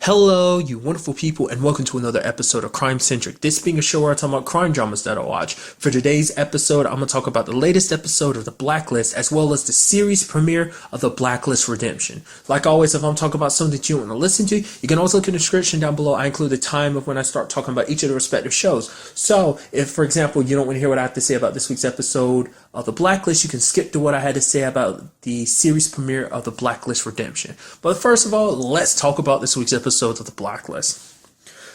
Hello, you wonderful people, and welcome to another episode of Crime Centric. This being a show where I talk about crime dramas that I watch. For today's episode, I'm going to talk about the latest episode of The Blacklist, as well as the series premiere of The Blacklist Redemption. Like always, if I'm talking about something that you want to listen to, you can always look in the description down below. I include the time of when I start talking about each of the respective shows. So, if, for example, you don't want to hear what I have to say about this week's episode of The Blacklist, you can skip to what I had to say about the series premiere of The Blacklist Redemption. But first of all, let's talk about this week's episode of The Blacklist.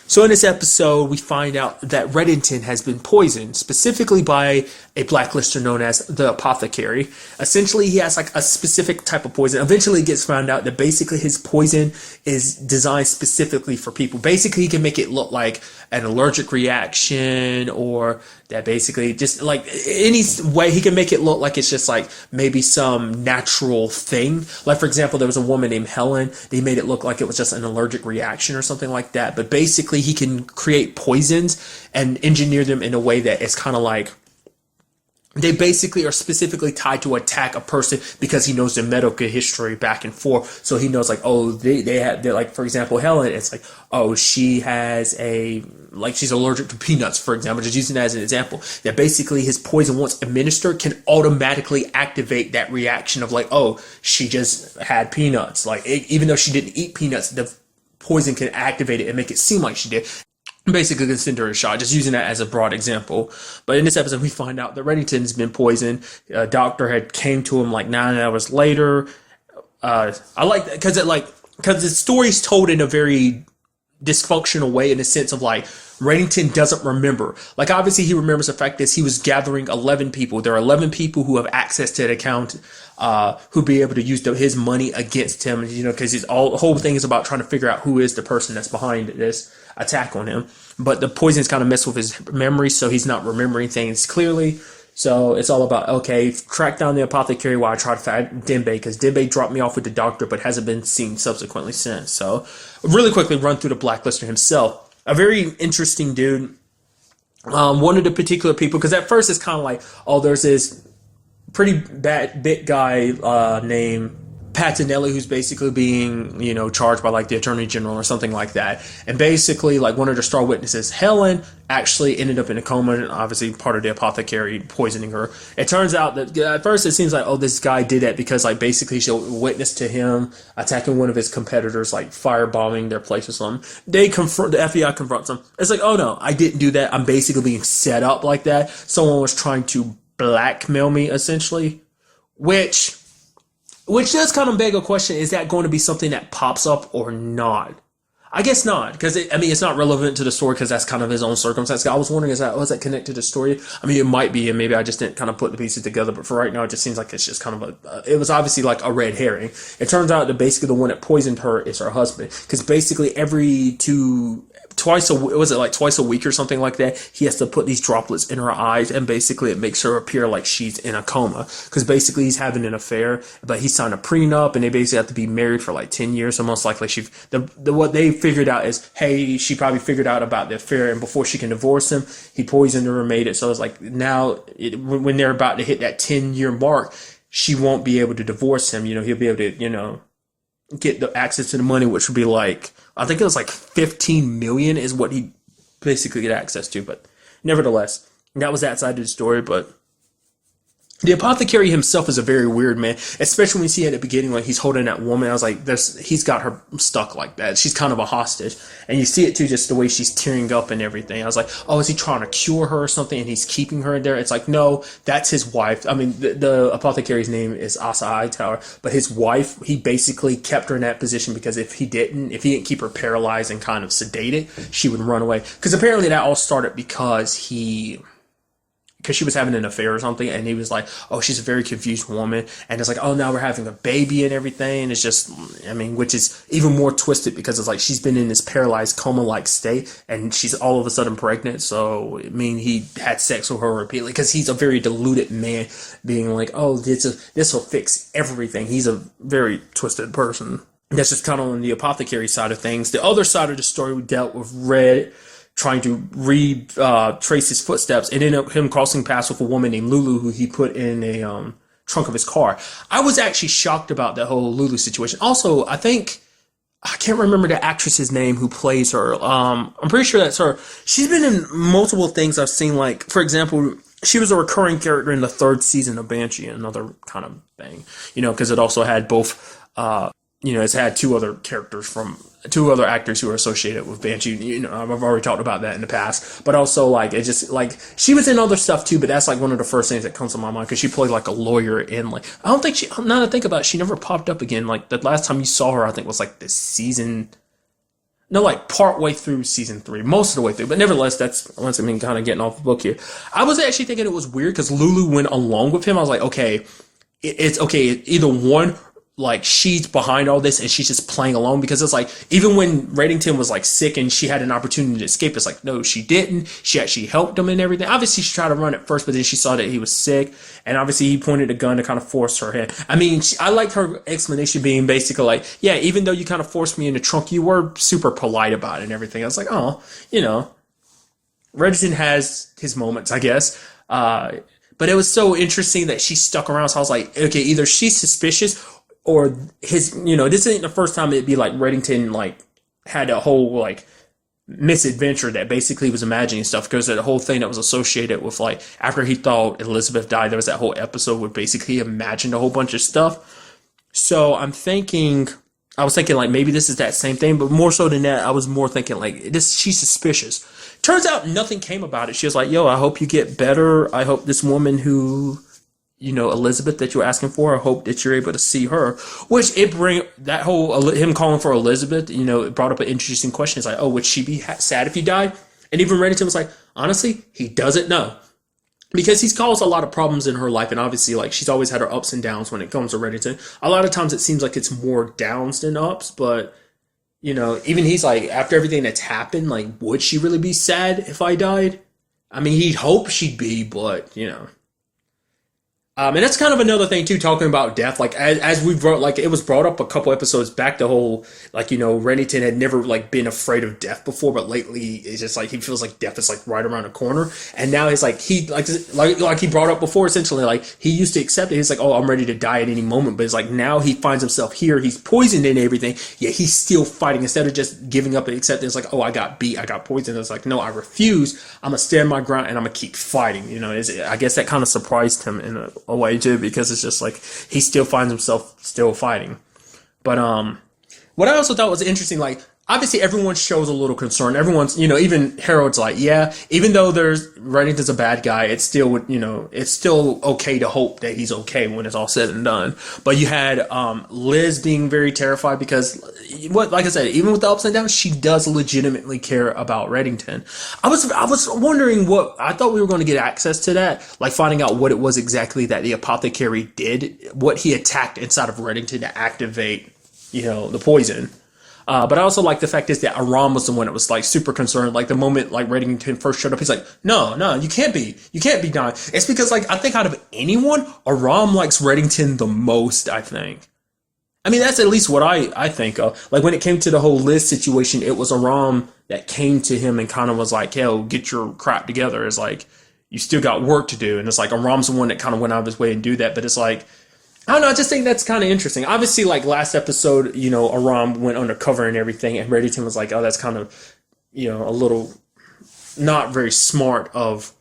So in this episode, we find out that Reddington has been poisoned, specifically by a blacklister known as the Apothecary. Essentially, he has like a specific type of poison. Eventually, it gets found out that basically his poison is designed specifically for people. Basically, he can make it look like an allergic reaction, or that basically just like any way he can make it look like it's just like maybe some natural thing. Like, for example, there was a woman named Helen. They made it look like it was just an allergic reaction or something like that. But basically, he can create poisons and engineer them in a way that it's kind of like they basically are specifically tied to attack a person because he knows their medical history back and forth. So he knows like, oh, they're like, for example, Helen, it's like, oh, she has she's allergic to peanuts, for example, just using that as an example, that basically his poison, once administered, can automatically activate that reaction of like, oh, she just had peanuts. Like, even though she didn't eat peanuts, the poison can activate it and make it seem like she did. Basically, can send her a shot, just using that as a broad example. But in this episode, we find out that Reddington's been poisoned. A doctor had came to him like 9 hours later. I like that because the story's told in a very dysfunctional way, in the sense of like Reddington doesn't remember. Like, obviously he remembers the fact that he was gathering 11 people. There are 11 people who have access to the account, who be able to use his money against him. You know, because the whole thing is about trying to figure out who is the person that's behind this attack on him. But the poison's kind of messed with his memory, so he's not remembering things clearly. So it's all about, okay, track down the Apothecary while I try to find Dembe, because Dembe dropped me off with the doctor but hasn't been seen subsequently since. So really quickly run through the Blacklister himself. A very interesting dude. One of the particular people, because at first it's kind of like, oh, there's this pretty bit guy named Patinelli, who's basically being, charged by like the Attorney General or something like that. And basically, like, one of the star witnesses, Helen, actually ended up in a coma, and obviously part of the Apothecary poisoning her. It turns out that at first it seems like, oh, this guy did that because like basically she witnessed to him attacking one of his competitors, like firebombing their place or something. The FBI confronts him. It's like, oh no, I didn't do that. I'm basically being set up like that. Someone was trying to blackmail me, essentially, which does kind of beg a question: is that going to be something that pops up or not? I guess not, because it's not relevant to the story, because that's kind of his own circumstance. I was wondering, was that connected to the story? I mean, it might be, and maybe I just didn't kind of put the pieces together. But for right now, it just seems like it's just kind of it was obviously like a red herring. It turns out that basically the one that poisoned her is her husband, because basically twice a week or something like that, he has to put these droplets in her eyes, and basically it makes her appear like she's in a coma, because basically he's having an affair, but he signed a prenup, and they basically have to be married for like 10 years. So most likely what they figured out is, hey, she probably figured out about the affair, and before she can divorce him, he poisoned her and made it. So it's like now when they're about to hit that 10-year mark, she won't be able to divorce him. He'll be able to, get the access to the money, which would be like, I think it was like 15 million is what he basically get access to. But nevertheless, that was that side of the story. But the Apothecary himself is a very weird man, especially when you see at the beginning, like, he's holding that woman. I was like, he's got her stuck like that. She's kind of a hostage. And you see it too, just the way she's tearing up and everything. I was like, oh, is he trying to cure her or something, and he's keeping her there? It's like, no, that's his wife. I mean, the Apothecary's name is Asa Hightower, but his wife, he basically kept her in that position because if he didn't keep her paralyzed and kind of sedated, she would run away. Because apparently that all started because she was having an affair or something, and he was like, oh, she's a very confused woman, and it's like, oh, now we're having a baby and everything. It's just, which is even more twisted, because it's like she's been in this paralyzed coma-like state, and she's all of a sudden pregnant. So he had sex with her repeatedly, because he's a very deluded man, being like, oh, this will fix everything. He's a very twisted person. That's just kind of on the Apothecary side of things. The other side of the story, we dealt with Red trying to trace his footsteps, and ended up him crossing paths with a woman named Lulu, who he put in a trunk of his car. I was actually shocked about that whole Lulu situation. Also, I think I can't remember the actress's name who plays her. I'm pretty sure that's her. She's been in multiple things I've seen. Like, for example, she was a recurring character in the third season of Banshee, another kind of thing, because it also had both, it's had two other actors who are associated with Banshee. I've already talked about that in the past, but also like it just like she was in other stuff too. But that's like one of the first things that comes to my mind because she played like a lawyer in like I don't think she. Now that I think about it, she never popped up again. Like the last time you saw her, I think was like this season. No, like part way through season 3, most of the way through. But nevertheless, that's once I mean kind of getting off the book here. I was actually thinking it was weird because Lulu went along with him. I was like, okay, it's okay. Either one, like she's behind all this and she's just playing along because it's like even when Reddington was like sick and she had an opportunity to escape, it's like no, she didn't. She actually helped him and everything. Obviously, she tried to run at first, but then she saw that he was sick, and obviously he pointed a gun to kind of force her hand. I mean, I liked her explanation being basically like, yeah, even though you kind of forced me in the trunk, you were super polite about it and everything. I was like, oh, Reddington has his moments, I guess. But it was so interesting that she stuck around. So I was like, okay, either she's suspicious or his, this ain't the first time it'd be like Reddington like had a whole like misadventure that basically was imagining stuff because the whole thing that was associated with like after he thought Elizabeth died, there was that whole episode where basically he imagined a whole bunch of stuff. So I was thinking like maybe this is that same thing, but more so than that, I was more thinking like she's suspicious. Turns out nothing came about it. She was like, yo, I hope you get better. I hope this woman who Elizabeth that you're asking for, I hope that you're able to see her. Which it bring that whole him calling for Elizabeth, it brought up an interesting question. It's like, oh, would she be sad if he died? And even Reddington was like, honestly, he doesn't know. Because he's caused a lot of problems in her life, and obviously, like, she's always had her ups and downs when it comes to Reddington. A lot of times it seems like it's more downs than ups, but, even he's like, after everything that's happened, like, would she really be sad if I died? I mean, he'd hope she'd be, but, and that's kind of another thing too, talking about death. Like as we brought, like it was brought up a couple episodes back, the whole like Reddington had never like been afraid of death before, but lately it's just like he feels like death is like right around the corner. And now he's like he brought up before, essentially like he used to accept it. He's like, oh, I'm ready to die at any moment, but it's like now he finds himself here. He's poisoned and everything, yet he's still fighting instead of just giving up and accepting. It's like, oh, I got beat, I got poisoned. It's like, no, I refuse. I'm gonna stand my ground and I'm gonna keep fighting. I guess that kind of surprised him in a way too, because it's just like he still finds himself still fighting. But what I also thought was interesting, like obviously everyone shows a little concern. Everyone's, even Harold's like, yeah, even though Reddington's a bad guy, it's still it's still okay to hope that he's okay when it's all said and done. But you had Liz being very terrified because like I said, even with the ups and downs, she does legitimately care about Reddington. I was wondering what I thought we were going to get access to that, like finding out what it was exactly that the Apothecary did, what he attacked inside of Reddington to activate, the poison. But I also like the fact is that Aram was the one that was like super concerned. Like the moment like Reddington first showed up, he's like, no, you can't be dying. It's because like I think out of anyone, Aram likes Reddington the most, I think. I mean, that's at least what I think of. Like when it came to the whole Liz situation, it was Aram that came to him and kind of was like, yo, get your crap together. It's like, you still got work to do. And it's like Aram's the one that kind of went out of his way and do that. But it's like, I don't know, I just think that's kind of interesting. Obviously, like last episode, Aram went undercover and everything, and Reddington was like, oh, that's kind of, a little not very smart of,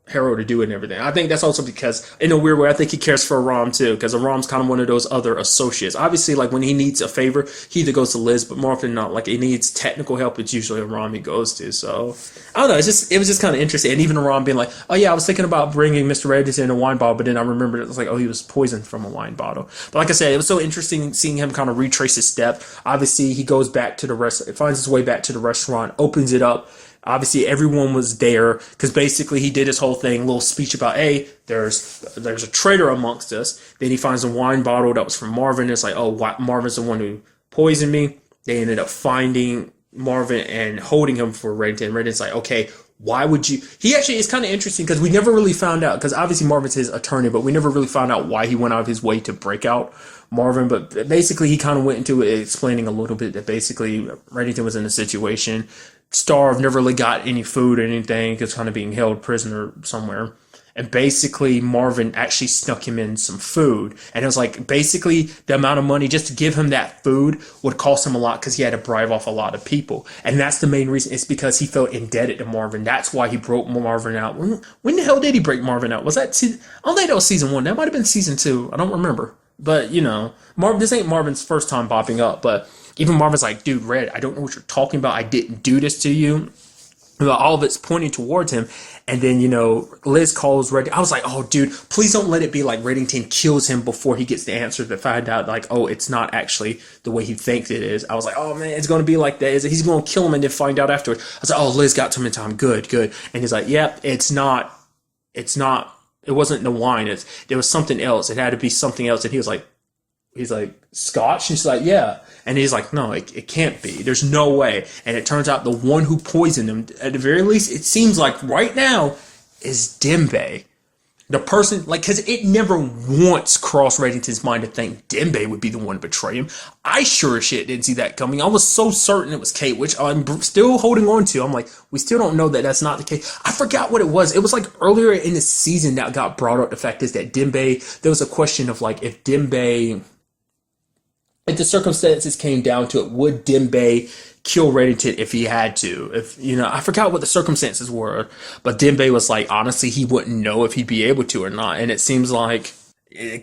Harold to do it and everything. I think that's also because, in a weird way, I think he cares for Aram too, because Aram's kind of one of those other associates. Obviously, like when he needs a favor, he either goes to Liz, but more often than not, like he needs technical help, it's usually Aram he goes to. So I don't know, it was just kind of interesting. And even Aram being like, oh yeah, I was thinking about bringing Mr. Reddington a wine bottle, but then I remembered it was like, oh, he was poisoned from a wine bottle. But like I said, it was so interesting seeing him kind of retrace his step. Obviously, he goes back to the restaurant, finds his way back to the restaurant, opens it up. Obviously, everyone was there because basically he did his whole thing, little speech about, hey, there's a traitor amongst us. Then he finds a wine bottle that was from Marvin. It's like, oh, Marvin's the one who poisoned me. They ended up finding Marvin and holding him for Reddington. Reddington's like, okay, why would you? He actually, it's kind of interesting because we never really found out, because obviously Marvin's his attorney, but we never really found out why he went out of his way to break out Marvin. But basically, he kind of went into it explaining a little bit that basically Reddington was in a situation, starved, never really got any food or anything, because kind of being held prisoner somewhere. And basically, Marvin actually snuck him in some food. And it was like, basically, the amount of money just to give him that food would cost him a lot because he had to bribe off a lot of people. And that's the main reason. It's because he felt indebted to Marvin. That's why he broke Marvin out. When the hell did he break Marvin out? Was that season? I don't think that was season 1. That might have been season 2. I don't remember. But, this ain't Marvin's first time popping up. But even Marvin's like, dude, Red, I don't know what you're talking about. I didn't do this to you. All of it's pointing towards him. And then, Liz calls Reddington. I was like, oh, dude, please don't let it be like Reddington kills him before he gets the answer to find out, like, oh, it's not actually the way he thinks it is. I was like, oh, man, it's going to be like that. He's going to kill him and then find out afterwards. I was like, oh, Liz got to him in time. Good. And he's like, yep, it's not, it wasn't the wine. There was something else. It had to be something else. And he's like, Scotch? She's like, yeah. And he's like, no, it can't be. There's no way. And it turns out the one who poisoned him, at the very least, it seems like right now, is Dembe. The person, because it never once crossed Reddington's mind to think Dembe would be the one to betray him. I sure as shit didn't see that coming. I was so certain it was Kate, which I'm still holding on to. I'm like, we still don't know that that's not the case. I forgot what it was. It was like earlier in the season that got brought up. The fact is that Dembe, there was a question of like, if the circumstances came down to it, would Dembe kill Reddington if he had to? I forgot what the circumstances were, but Dembe was like, honestly, he wouldn't know if he'd be able to or not. And it seems like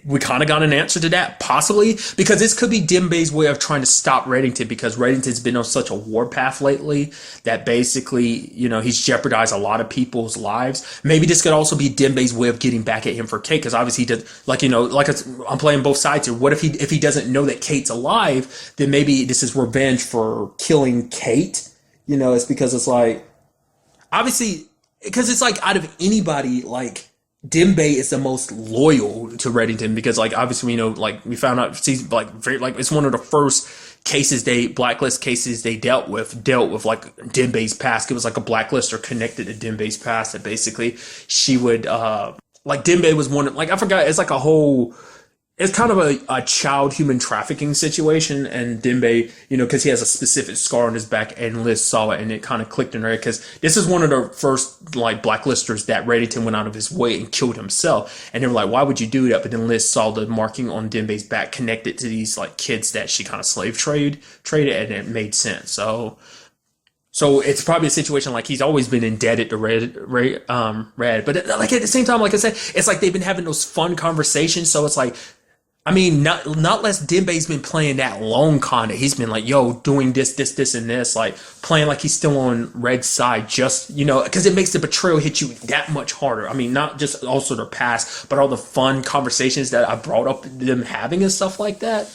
we kind of got an answer to that, possibly, because this could be Dembe's way of trying to stop Reddington, because Reddington's been on such a warpath lately that basically, he's jeopardized a lot of people's lives. Maybe this could also be Dembe's way of getting back at him for Kate, because obviously he does, I'm playing both sides here. What if he doesn't know that Kate's alive? Then maybe this is revenge for killing Kate. It's because it's like, obviously, because it's like out of anybody, like, Dembe is the most loyal to Reddington, because obviously we found out it's one of the first cases Blacklist cases they dealt with like Dembe's past. It was like a blacklister connected to Dembe's past, that basically she would Dembe was one, I forgot, it's like a whole, it's kind of a child human trafficking situation. And Dembe, because he has a specific scar on his back, and Liz saw it and it kind of clicked in her head, because this is one of the first blacklisters that Reddington went out of his way and killed himself. And they were like, why would you do that? But then Liz saw the marking on Dembe's back connected to these kids that she kind of slave traded, and it made sense. So it's probably a situation like he's always been indebted to Red. But at the same time, like I said, it's like they've been having those fun conversations. So it's like, not less Dembe's been playing that long con. He's been like, yo, doing this, and this, playing like he's still on Red's side, just, because it makes the betrayal hit you that much harder. Not just also their past, but all the fun conversations that I brought up them having and stuff like that.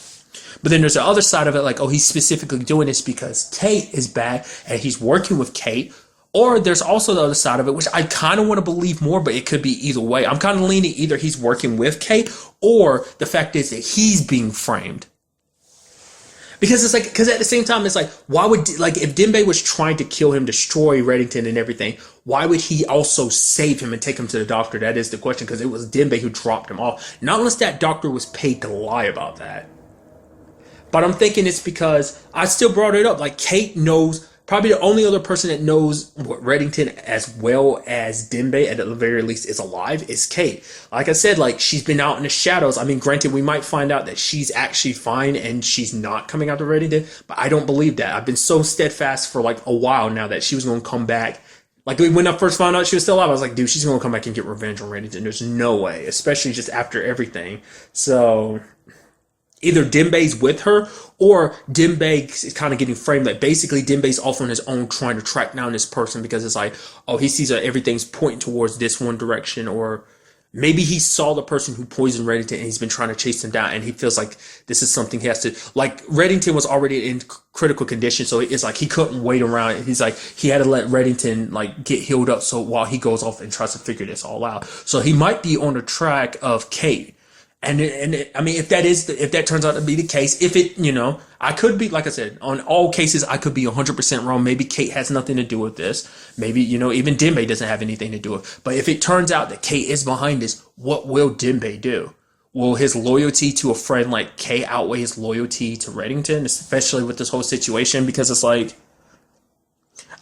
But then there's the other side of it, like, oh, he's specifically doing this because Kate is back and he's working with Kate. Or there's also the other side of it, which I kind of want to believe more, but it could be either way. I'm kind of leaning either he's working with Kate, or the fact is that he's being framed. Because it's because at the same time, it's like, why would, if Dembe was trying to kill him, destroy Reddington and everything, why would he also save him and take him to the doctor? That is the question, because it was Dembe who dropped him off. Not unless that doctor was paid to lie about that. But I'm thinking it's because I still brought it up. Kate knows. Probably the only other person that knows what Reddington as well as Dembe, at the very least, is alive, is Kate. Like I said, she's been out in the shadows. Granted, we might find out that she's actually fine and she's not coming out to Reddington, but I don't believe that. I've been so steadfast for a while now that she was going to come back. When I first found out she was still alive, I was like, dude, she's going to come back and get revenge on Reddington. There's no way, especially just after everything. So either Dembe's with her, or Dembe is kind of getting framed. Basically Dembe's off on his own trying to track down this person, because it's like, oh, he sees that everything's pointing towards this one direction, or maybe he saw the person who poisoned Reddington and he's been trying to chase him down, and he feels like this is something he has to, Reddington was already in critical condition, so it's like he couldn't wait around. He's like, he had to let Reddington get healed up, so while he goes off and tries to figure this all out. So he might be on the track of Kate. And if that turns out to be the case, I could be, like I said, on all cases, I could be 100% wrong. Maybe Kate has nothing to do with this. Maybe, even Dembe doesn't have anything to do with it. But if it turns out that Kate is behind this, what will Dembe do? Will his loyalty to a friend like Kate outweigh his loyalty to Reddington, especially with this whole situation? Because it's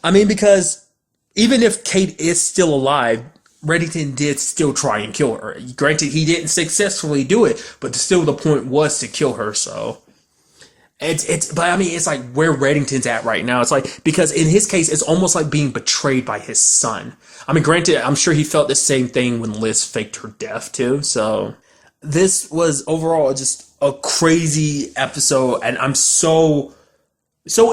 because even if Kate is still alive, Reddington did still try and kill her. Granted, he didn't successfully do it, but still the point was to kill her. So but I mean, it's like where Reddington's at right now. It's like, because in his case, it's almost like being betrayed by his son. I mean, granted, I'm sure he felt the same thing when Liz faked her death too. So this was overall just a crazy episode, and I'm so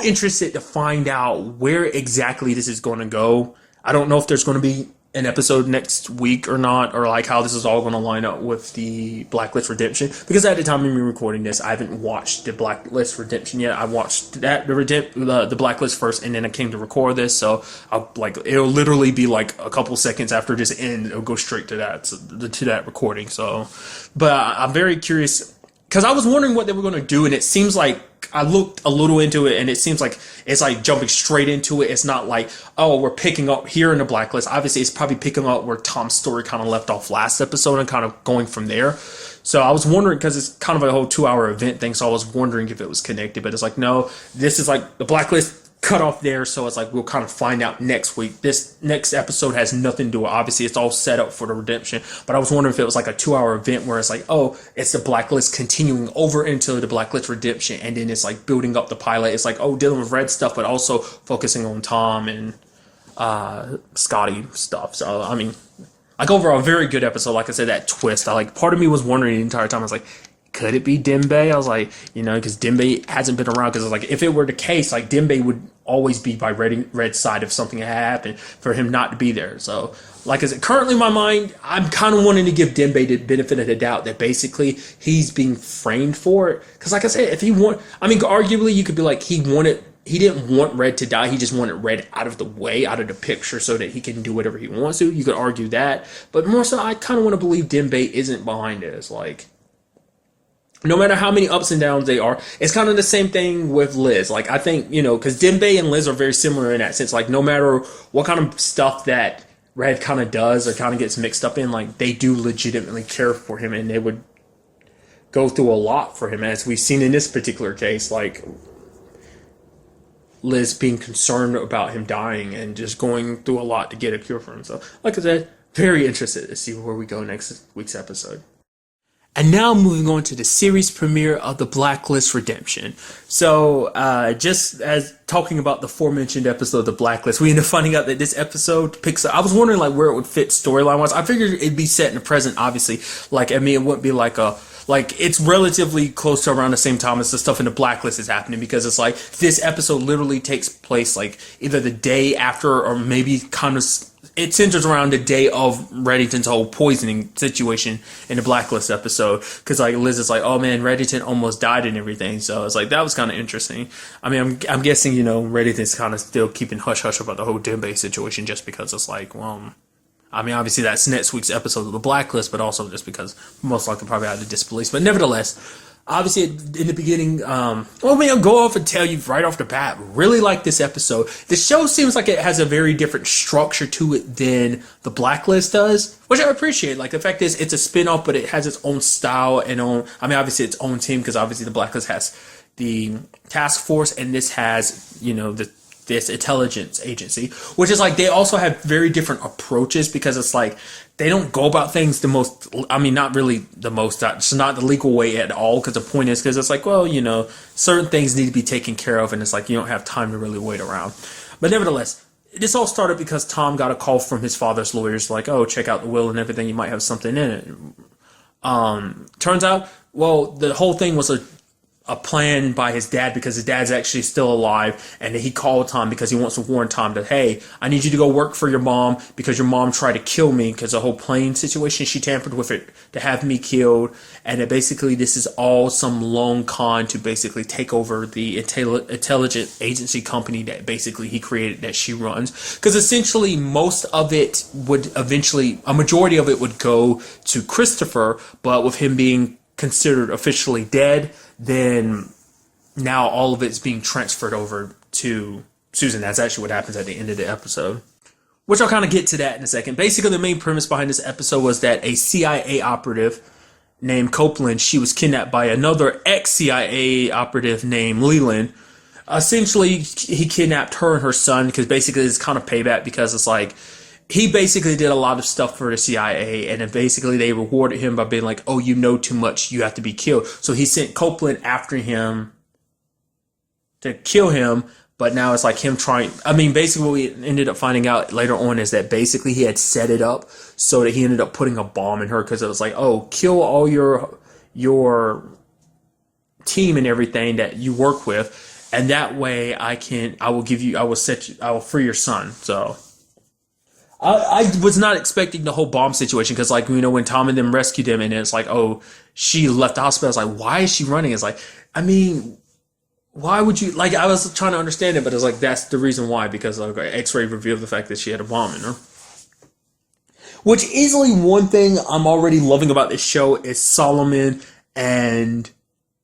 interested to find out where exactly this is going to go. I don't know if there's going to be an episode next week or not, or like how this is all going to line up with the Blacklist Redemption, because at the time of me recording this, I haven't watched the Blacklist Redemption yet. I watched the Blacklist first, and then I came to record this, so it'll literally be like a couple seconds after this end, it'll go straight to that recording. So, but I'm very curious, because I was wondering what they were going to do, and it seems like I looked a little into it, and it seems like it's like jumping straight into it. It's not like, oh, we're picking up here in the Blacklist. Obviously, it's probably picking up where Tom's story kind of left off last episode and kind of going from there. So I was wondering, because it's kind of a whole 2-hour event thing, so I was wondering if it was connected. But it's like, no, this is like the Blacklist cut off there, so it's like we'll kind of find out next week. This next episode has nothing to do with, obviously it's all set up for the redemption, but I was wondering if it was like a 2-hour event where it's like, oh, it's the Blacklist continuing over into the Blacklist Redemption, and then it's like building up the pilot. It's like, oh, dealing with Red stuff, but also focusing on Tom and Scotty stuff. So I mean, like, overall, a very good episode. Like I said, that twist, part of me was wondering the entire time, I was like, could it be Dembe? I was like, because Dembe hasn't been around. Because like, if it were the case, like, Dembe would always be by Red's side if something had happened for him not to be there. So, like I said, currently in my mind, I'm kind of wanting to give Dembe the benefit of the doubt that basically he's being framed for it. Because like I said, if he arguably you could be like, he didn't want Red to die. He just wanted Red out of the way, out of the picture, so that he can do whatever he wants to. You could argue that. But more so, I kind of want to believe Dembe isn't behind this. Like, no matter how many ups and downs they are, it's kind of the same thing with Liz. Like, I think, because Dembe and Liz are very similar in that sense. Like, no matter what kind of stuff that Red kind of does or kind of gets mixed up in, like, they do legitimately care for him, and they would go through a lot for him, as we've seen in this particular case. Like, Liz being concerned about him dying and just going through a lot to get a cure for him. So, like I said, very interested to see where we go next week's episode. And now moving on to the series premiere of the Blacklist Redemption. So, just as talking about the aforementioned episode of the Blacklist, we ended up finding out that this episode picks up. I was wondering like where it would fit storyline wise. I figured it'd be set in the present, obviously. It wouldn't be it's relatively close to around the same time as the stuff in the Blacklist is happening, because it's like this episode literally takes place like either the day after, or maybe kind of it centers around the day of Reddington's whole poisoning situation in the Blacklist episode. Because like Liz is like, oh man, Reddington almost died and everything. So it's like, that was kind of interesting. I mean, I'm guessing, Reddington's kind of still keeping hush hush about the whole Dembe situation, just because it's like, well, I mean, obviously that's next week's episode of the Blacklist, but also just because most likely probably out of disbelief. But nevertheless, obviously in the beginning, I'll go off and tell you right off the bat, really like this episode. The show seems like it has a very different structure to it than the Blacklist does, which I appreciate. Like, the fact is, it's a spin-off, but it has its own style and obviously its own team, because obviously the Blacklist has the task force, and this has, this intelligence agency, which is like, they also have very different approaches, because it's like, they don't go about things the most, not really the most, it's not the legal way at all, because the point is, because it's like, well, certain things need to be taken care of, and it's like, you don't have time to really wait around. But nevertheless, this all started because Tom got a call from his father's lawyers, like, oh, check out the will and everything, you might have something in it. Turns out, well, the whole thing was a plan by his dad, because his dad's actually still alive, and he called Tom because he wants to warn Tom that, hey, I need you to go work for your mom, because your mom tried to kill me, because the whole plane situation, she tampered with it to have me killed, and that basically this is all some long con to basically take over the intelligent agency company that basically he created, that she runs, because essentially most of it would eventually, a majority of it would go to Christopher, but with him being considered officially dead, then now all of it's being transferred over to Susan. That's actually what happens at the end of the episode, which I'll kind of get to that in a second. Basically, the main premise behind this episode was that a CIA operative named Copeland, she was kidnapped by another ex-CIA operative named Leland. Essentially, he kidnapped her and her son, because basically it's kind of payback, because it's like, he basically did a lot of stuff for the CIA, and then basically they rewarded him by being like, oh, you know too much, you have to be killed. So he sent Copeland after him to kill him, but now it's like him trying. I mean, basically what we ended up finding out later on is that basically he had set it up so that he ended up putting a bomb in her, because it was like, oh, kill all your team and everything that you work with, and that way I will free your son. So I was not expecting the whole bomb situation, because, like, when Tom and them rescued him, and it's like, oh, she left the hospital. I was like, why is she running? It's like, I mean, why would you, like, I was trying to understand it, but it's like, that's the reason why, because like X-ray revealed the fact that she had a bomb in her. Which, easily one thing I'm already loving about this show is Solomon and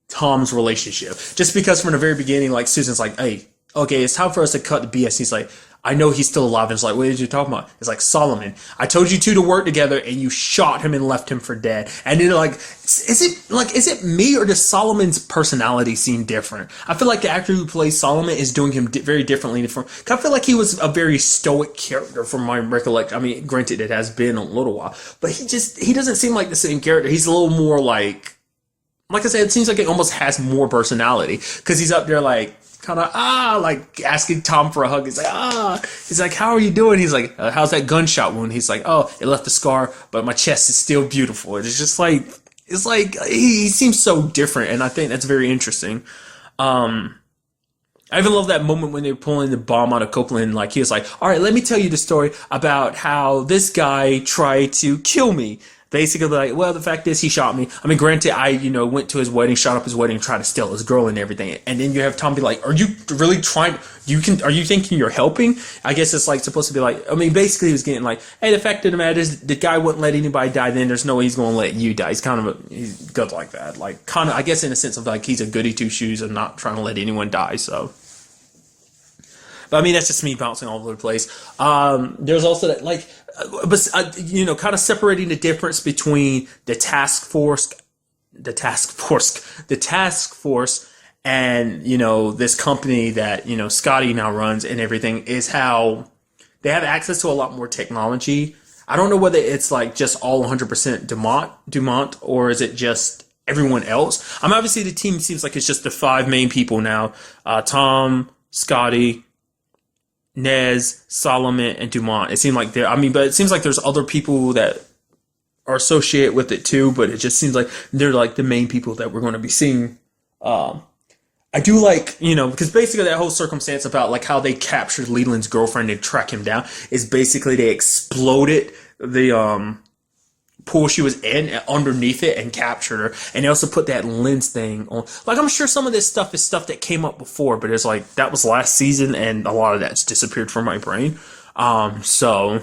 Tom's relationship. Just because from the very beginning, like, Susan's like, hey, okay, it's time for us to cut the BS. He's like, I know he's still alive. And it's like, what did you talk about? It's like, Solomon, I told you two to work together, and you shot him and left him for dead. And then, like, is it me, or does Solomon's personality seem different? I feel like the actor who plays Solomon is doing him very differently from. I feel like he was a very stoic character from my recollection. I mean, granted, it has been a little while, but he doesn't seem like the same character. He's a little more like I said, it seems like it almost has more personality, because he's up there like, kind of, like asking Tom for a hug. He's like, he's like, how are you doing? He's like, how's that gunshot wound? He's like, oh, it left a scar, but my chest is still beautiful. It's just like, it's like, he seems so different, and I think that's very interesting. I even love that moment when they were pulling the bomb out of Copeland. Like, he was like, all right, let me tell you the story about how this guy tried to kill me. Basically, like, well, the fact is he shot me. I mean, granted, I, went to his wedding, shot up his wedding, tried to steal his girl and everything. And then you have Tom be like, are you really trying, are you thinking you're helping? I guess it's like supposed to be like, I mean, basically he was getting like, hey, the fact of the matter is the guy wouldn't let anybody die, then there's no way he's going to let you die. He's good like that. Like, kind of, I guess in a sense of like, he's a goody two shoes and not trying to let anyone die, so. But I mean, that's just me bouncing all over the place. There's also that, like, kind of separating the difference between the task force, and, this company that, Scotty now runs and everything, is how they have access to a lot more technology. I don't know whether it's like just all 100% Dumont, or is it just everyone else? Obviously the team seems like it's just the five main people now. Tom, Scotty, Nez, Solomon, and Dumont. It seemed like but it seems like there's other people that are associated with it too, but it just seems like they're like the main people that we're going to be seeing. I do like, because basically that whole circumstance about like how they captured Leland's girlfriend and track him down is basically they exploded the pool she was in underneath it and captured her, and they also put that lens thing on. Like, I'm sure some of this stuff is stuff that came up before, but it's like that was last season and a lot of that's disappeared from my brain. So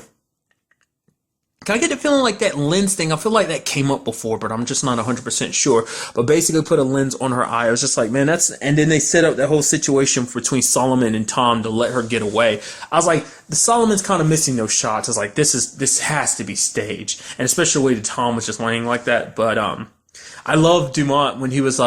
can I get the feeling like that lens thing, I feel like that came up before, but I'm just not 100% sure. But basically put a lens on her eye. I was just like, man, and then they set up that whole situation between Solomon and Tom to let her get away. I was like, the Solomon's kind of missing those shots. I was like, this has to be staged. And especially the way that Tom was just laying like that. But I love Dumont when he was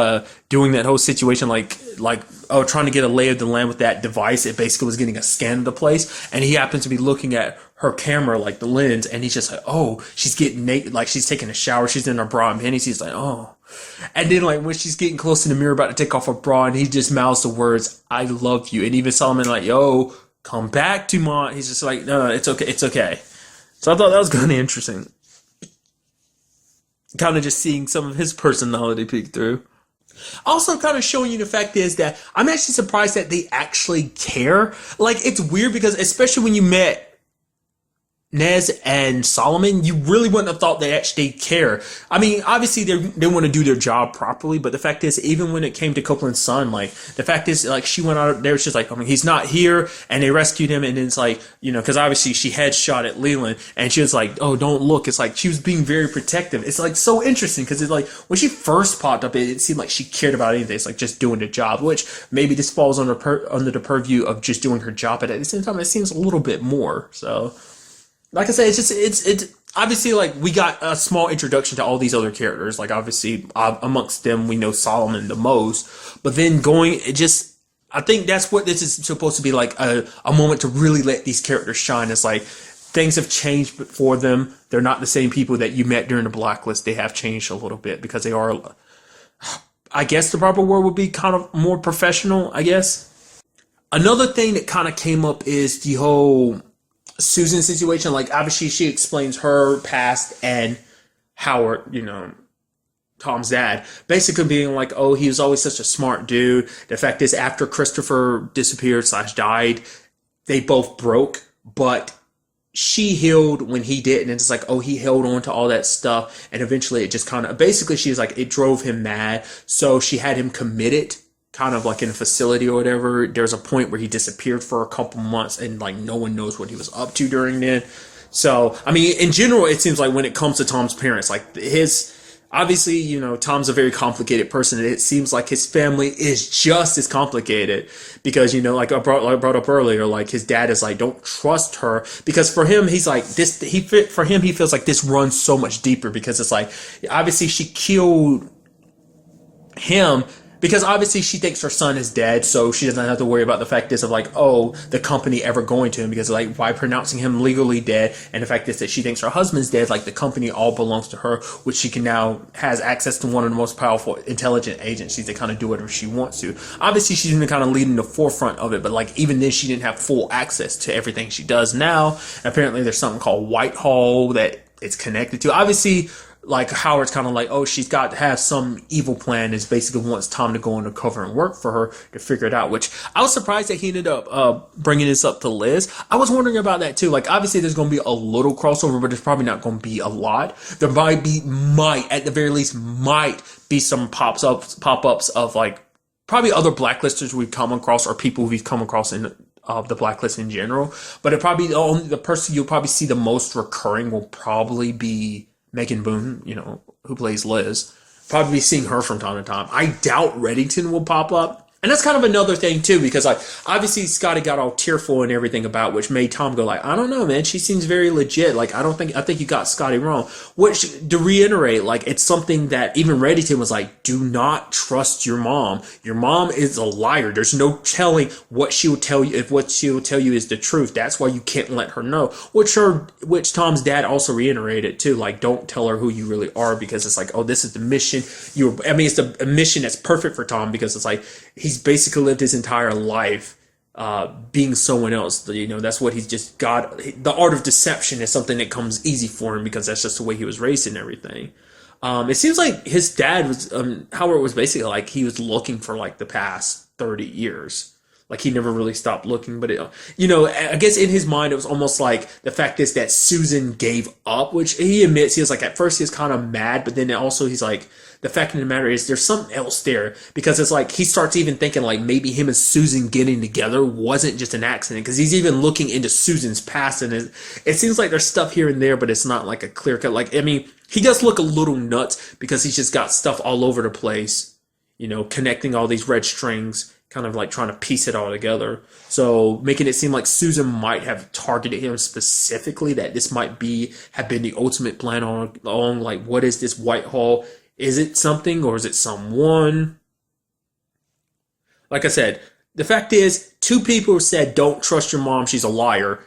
doing that whole situation, trying to get a lay of the land with that device. It basically was getting a scan of the place, and he happened to be looking at her camera, like the lens, and he's just like, oh, she's getting naked, like she's taking a shower, she's in her bra and panties. He's like, oh. And then like when she's getting close to the mirror about to take off her bra, and he just mouths the words, I love you. And even Solomon like, yo, come back, Dumont. He's just like, no, it's okay, it's okay. So I thought that was kind of interesting. Kind of just seeing some of his personality peek through. Also kind of showing you the fact is that I'm actually surprised that they actually care. Like, it's weird because especially when you met Nez and Solomon, you really wouldn't have thought they actually care. I mean, obviously they want to do their job properly, but the fact is, even when it came to Copeland's son, like, the fact is, like, she went out there, she's like, I mean, he's not here, and they rescued him, and it's like, because obviously she headshot at Leland, and she was like, oh, don't look. It's like, she was being very protective. It's like so interesting, because it's like, when she first popped up, it seemed like she cared about anything. It's like just doing the job, which maybe this falls under the purview of just doing her job, but at the same time, it seems a little bit more, so. Like I said, it's obviously, like, we got a small introduction to all these other characters. Like, obviously, amongst them, we know Solomon the most. But then I think that's what this is supposed to be, like, a moment to really let these characters shine. It's like, things have changed for them. They're not the same people that you met during the Blacklist. They have changed a little bit because they are, I guess the proper word would be kind of more professional, I guess. Another thing that kind of came up is the whole Susan situation. Like, obviously, she explains her past and Howard, Tom's dad, basically being like, oh, he was always such a smart dude. The fact is, after Christopher disappeared / died, they both broke, but she healed when he didn't. And it's like, oh, he held on to all that stuff. And eventually it just kind of, basically she was like, it drove him mad. So she had him committed kind of like in a facility or whatever. There's a point where he disappeared for a couple months and like no one knows what he was up to during then. So, I mean, in general, it seems like when it comes to Tom's parents, like obviously, Tom's a very complicated person, and it seems like his family is just as complicated because, like I brought up earlier, like his dad is like, don't trust her, because for him, he's like this, he feels like this runs so much deeper because it's like, obviously she killed him because obviously she thinks her son is dead, so she doesn't have to worry about the fact is of like, oh, the company ever going to him, because like by pronouncing him legally dead, and the fact is that she thinks her husband's dead, like the company all belongs to her, which she can now has access to one of the most powerful intelligent agencies that kind of do whatever she wants to. Obviously she's been kind of leading the forefront of it, but like even then she didn't have full access to everything she does now. Apparently there's something called Whitehall that it's connected to. Obviously, like Howard's kind of like, oh, she's got to have some evil plan, is basically wants Tom to go undercover and work for her to figure it out, which I was surprised that he ended up bringing this up to Liz. I was wondering about that too. Like, obviously there's going to be a little crossover, but there's probably not going to be a lot. There at the very least might be some pop-ups of like probably other blacklisters we've come across or people we've come across in the blacklist in general. But it probably the person you'll probably see the most recurring will probably be Megan Boone, who plays Liz. Probably be seeing her from time to time. I doubt Reddington will pop up. And that's kind of another thing too, because like obviously Scotty got all tearful and everything about, which made Tom go like, I don't know, man. She seems very legit. Like, I think you got Scotty wrong. Which, to reiterate, like it's something that even Reddington was like, do not trust your mom. Your mom is a liar. There's no telling what she will tell you if what she will tell you is the truth. That's why you can't let her know. Which Tom's dad also reiterated too. Like, don't tell her who you really are, because it's like, oh, this is the mission. It's a mission that's perfect for Tom, because it's like he's basically lived his entire life being someone else. That's what he's just got. The art of deception is something that comes easy for him because that's just the way he was raised and everything. It seems like his dad was, Howard was basically like he was looking for like the past 30 years. Like he never really stopped looking, but I guess in his mind, it was almost like the fact is that Susan gave up, which he admits he was like, at first he was kind of mad, but then also he's like, the fact of the matter is there's something else there, because it's like he starts even thinking like maybe him and Susan getting together wasn't just an accident, because he's even looking into Susan's past, and it seems like there's stuff here and there, but it's not like a clear cut. Like, I mean, he does look a little nuts because he's just got stuff all over the place, connecting all these red strings, kind of like trying to piece it all together. So making it seem like Susan might have targeted him specifically, that this might have been the ultimate plan all along. Like, what is this Whitehall? Is it something or is it someone? Like I said, the fact is, two people said, don't trust your mom, she's a liar.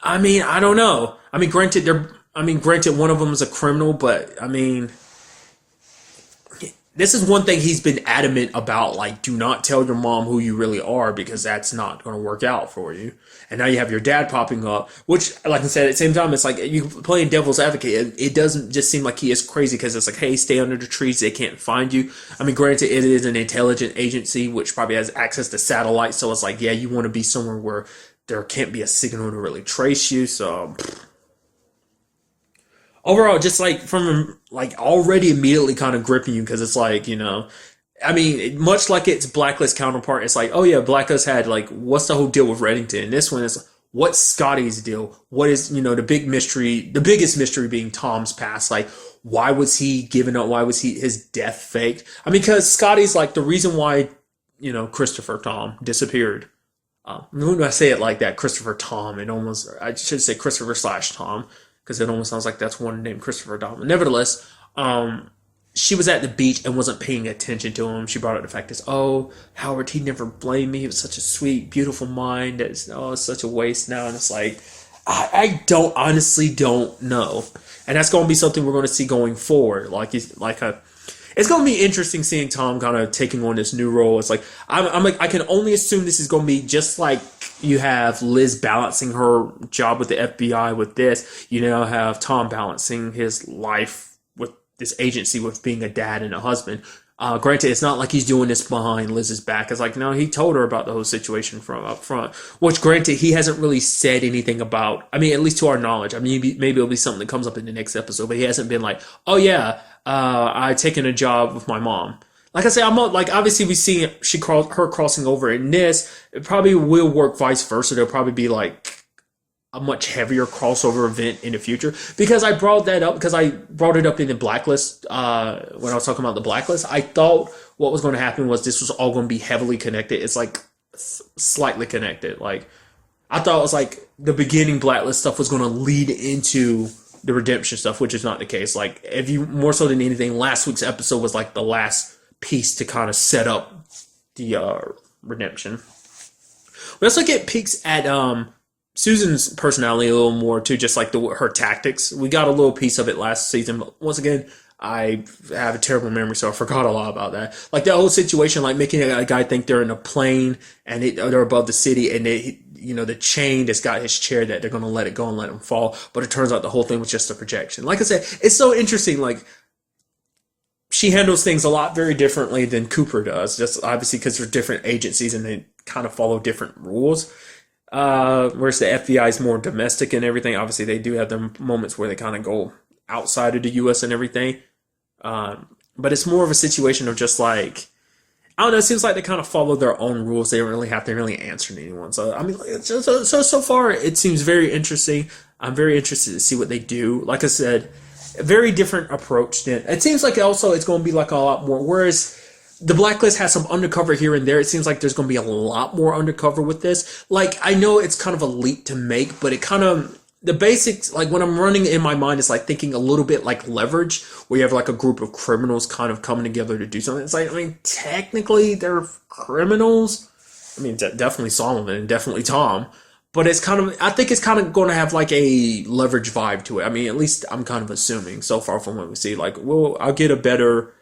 I mean, I don't know. I mean, granted, one of them is a criminal, but I mean, this is one thing he's been adamant about, like, do not tell your mom who you really are, because that's not going to work out for you. And now you have your dad popping up, which, like I said, at the same time, it's like you playing devil's advocate. It doesn't just seem like he is crazy, because it's like, hey, stay under the trees, they can't find you. I mean, granted, it is an intelligent agency, which probably has access to satellites, so it's like, yeah, you want to be somewhere where there can't be a signal to really trace you, so overall, just like from like already immediately kind of gripping you, because it's like, I mean, much like its Blacklist counterpart, it's like, oh yeah, Blacklist had like, what's the whole deal with Reddington? This one is, what's Scotty's deal? What is, the biggest mystery being Tom's past? Like, why was he given up? Why was his death faked? I mean, because Scotty's like the reason why, Christopher Tom disappeared. When I say it like that, Christopher Tom, I should say Christopher / Tom, because it almost sounds like that's one named Christopher Tom. Nevertheless, she was at the beach and wasn't paying attention to him. She brought up the fact that, oh, Howard, he never blamed me. He was such a sweet, beautiful mind. It's such a waste now. And it's like, I don't honestly don't know, and that's going to be something we're going to see going forward. It's going to be interesting seeing Tom kind of taking on this new role. It's like I'm like I can only assume this is going to be just like you have Liz balancing her job with the FBI with this. You now have Tom balancing his life with this agency with being a dad and a husband. Granted, it's not like he's doing this behind Liz's back. It's like, no, he told her about the whole situation from up front. Which, granted, he hasn't really said anything about. I mean, at least to our knowledge. I mean, maybe it'll be something that comes up in the next episode. But he hasn't been like, oh yeah, I taken a job with my mom. Like I say, I'm not, like obviously we see her crossing over in this. It probably will work vice versa. There'll probably be like a much heavier crossover event in the future, because I brought that up because I brought it up in the Blacklist when I was talking about the Blacklist. I thought what was going to happen was this was all going to be heavily connected. It's like slightly connected. Like I thought it was like the beginning Blacklist stuff was going to lead into the redemption stuff, which is not the case. Like if you more so than anything, last week's episode was like the last piece to kind of set up the redemption. We also get peeks at Susan's personality a little more too, just like her tactics. We got a little piece of it last season, but once again, I have a terrible memory, so I forgot a lot about that. Like that whole situation, like making a guy think they're in a plane and they're above the city, and the chain that's got his chair that they're going to let it go and let him fall. But it turns out the whole thing was just a projection. Like I said, it's so interesting. Like she handles things a lot very differently than Cooper does, just obviously because they're different agencies and they kind of follow different rules. Whereas the FBI is more domestic and everything. Obviously, they do have their moments where they kind of go outside of the U.S. and everything. But it's more of a situation of just like, I don't know, it seems like they kind of follow their own rules. They don't really have to really answer to anyone. So, I mean, so far, it seems very interesting. I'm very interested to see what they do. Like I said, a very different approach. It seems like also it's going to be like a lot more, whereas the Blacklist has some undercover here and there. It seems like there's going to be a lot more undercover with this. Like, I know it's kind of a leap to make, but it kind of, the basics, like when I'm running in my mind, it's like thinking a little bit like Leverage, where you have like a group of criminals kind of coming together to do something. It's like, I mean, technically they're criminals. I mean, definitely Solomon and definitely Tom. But it's kind of, I think it's kind of going to have like a Leverage vibe to it. I mean, at least I'm kind of assuming so far from what we see. Like, well, I'll get a better,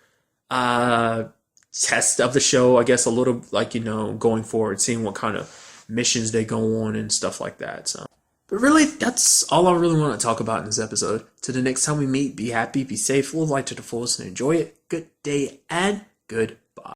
test of the show, I guess, a little like, going forward, seeing what kind of missions they go on and stuff like that. So, but really, that's all I really want to talk about in this episode. Till the next time we meet, be happy, be safe, live life to the fullest, and enjoy it. Good day and goodbye.